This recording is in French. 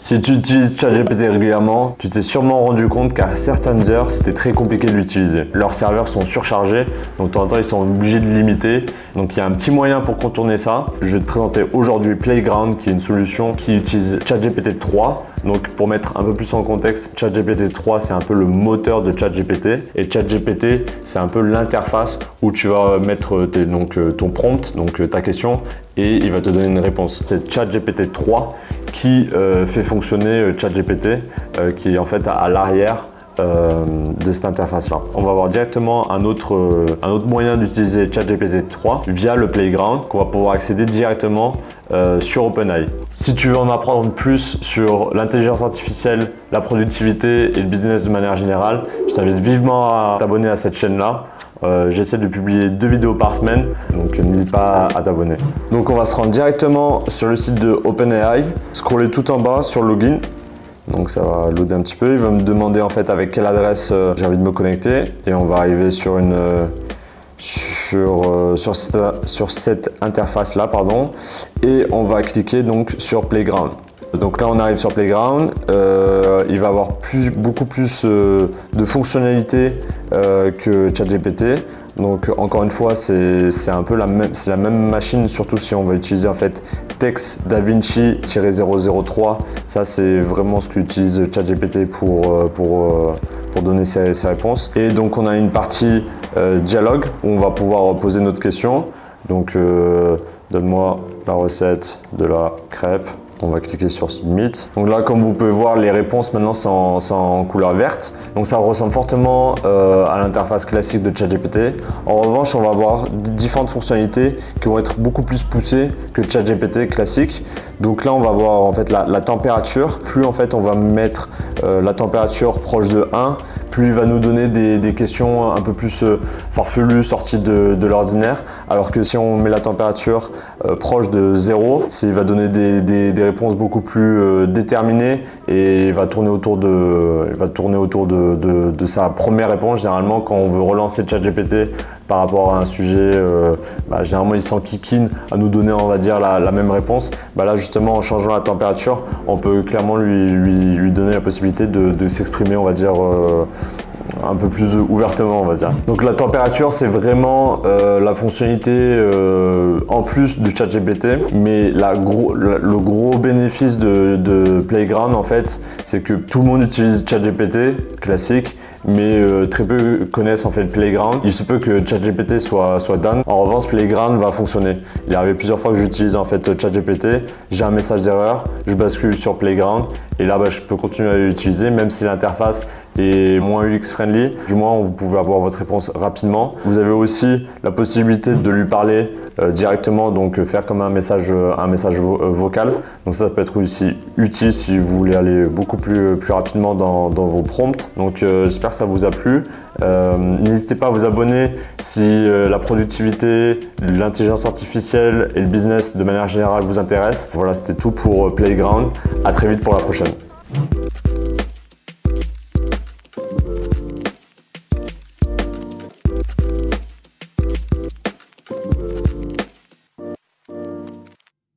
Si tu utilises ChatGPT régulièrement, tu t'es sûrement rendu compte qu'à certaines heures, c'était très compliqué de l'utiliser. Leurs serveurs sont surchargés, donc de temps en temps, ils sont obligés de limiter. Donc il y a un petit moyen pour contourner ça. Je vais te présenter aujourd'hui Playground, qui est une solution qui utilise ChatGPT 3. Donc pour mettre un peu plus en contexte, ChatGPT 3, c'est un peu le moteur de ChatGPT. Et ChatGPT, c'est un peu l'interface où tu vas mettre ton prompt, donc ta question, et il va te donner une réponse. C'est ChatGPT 3 qui fait fonctionner ChatGPT, qui est en fait à l'arrière de cette interface-là. On va voir directement un autre moyen d'utiliser ChatGPT 3 via le Playground qu'on va pouvoir accéder directement sur OpenAI. Si tu veux en apprendre plus sur l'intelligence artificielle, la productivité et le business de manière générale, je t'invite vivement à t'abonner à cette chaîne-là. J'essaie de publier 2 vidéos par semaine, donc n'hésite pas à t'abonner. Donc on va se rendre directement sur le site de OpenAI, scroller tout en bas sur Login. Donc ça va loader un petit peu, il va me demander en fait avec quelle adresse j'ai envie de me connecter et on va arriver sur cette interface là et on va cliquer donc sur Playground. Donc là on arrive sur Playground, il va avoir beaucoup plus de fonctionnalités que ChatGPT. Donc encore une fois c'est un peu la même machine, surtout si on va utiliser en fait Text DaVinci-003. Ça c'est vraiment ce qu'utilise ChatGPT pour donner ses réponses. Et donc on a une partie dialogue où on va pouvoir poser notre question. Donc donne-moi la recette de la crêpe. On va cliquer sur Submit. Donc là, comme vous pouvez voir, les réponses maintenant sont en couleur verte. Donc ça ressemble fortement à l'interface classique de ChatGPT. En revanche, on va avoir différentes fonctionnalités qui vont être beaucoup plus poussées que ChatGPT classique. Donc là, on va voir en fait la température. Plus en fait on va mettre la température proche de 1, plus il va nous donner des questions un peu plus farfelues, sorties de l'ordinaire. Alors que si on met la température proche de 0, il va donner des réponses beaucoup plus déterminées et il va tourner autour de sa première réponse. Généralement, quand on veut relancer ChatGPT par rapport à un sujet, généralement il s'enquiquine à nous donner, on va dire, la même réponse. Là justement, en changeant la température, on peut clairement lui donner la possibilité de s'exprimer, on va dire, un peu plus ouvertement, on va dire. Donc la température, c'est vraiment la fonctionnalité en plus de ChatGPT, mais le gros bénéfice de Playground en fait, c'est que tout le monde utilise ChatGPT classique, mais très peu connaissent en fait Playground. Il se peut que ChatGPT soit down. En revanche, Playground va fonctionner. Il est arrivé plusieurs fois que j'utilise en fait ChatGPT, j'ai un message d'erreur, je bascule sur Playground et là je peux continuer à l'utiliser même si l'interface est moins UX friendly. Du moins, vous pouvez avoir votre réponse rapidement. Vous avez aussi la possibilité de lui parler directement, donc faire comme un message vocal. Donc ça peut être aussi utile si vous voulez aller beaucoup plus rapidement dans vos prompts. Donc j'espère que ça vous a plu. N'hésitez pas à vous abonner si la productivité, l'intelligence artificielle et le business de manière générale vous intéressent. Voilà, c'était tout pour Playground. À très vite pour la prochaine.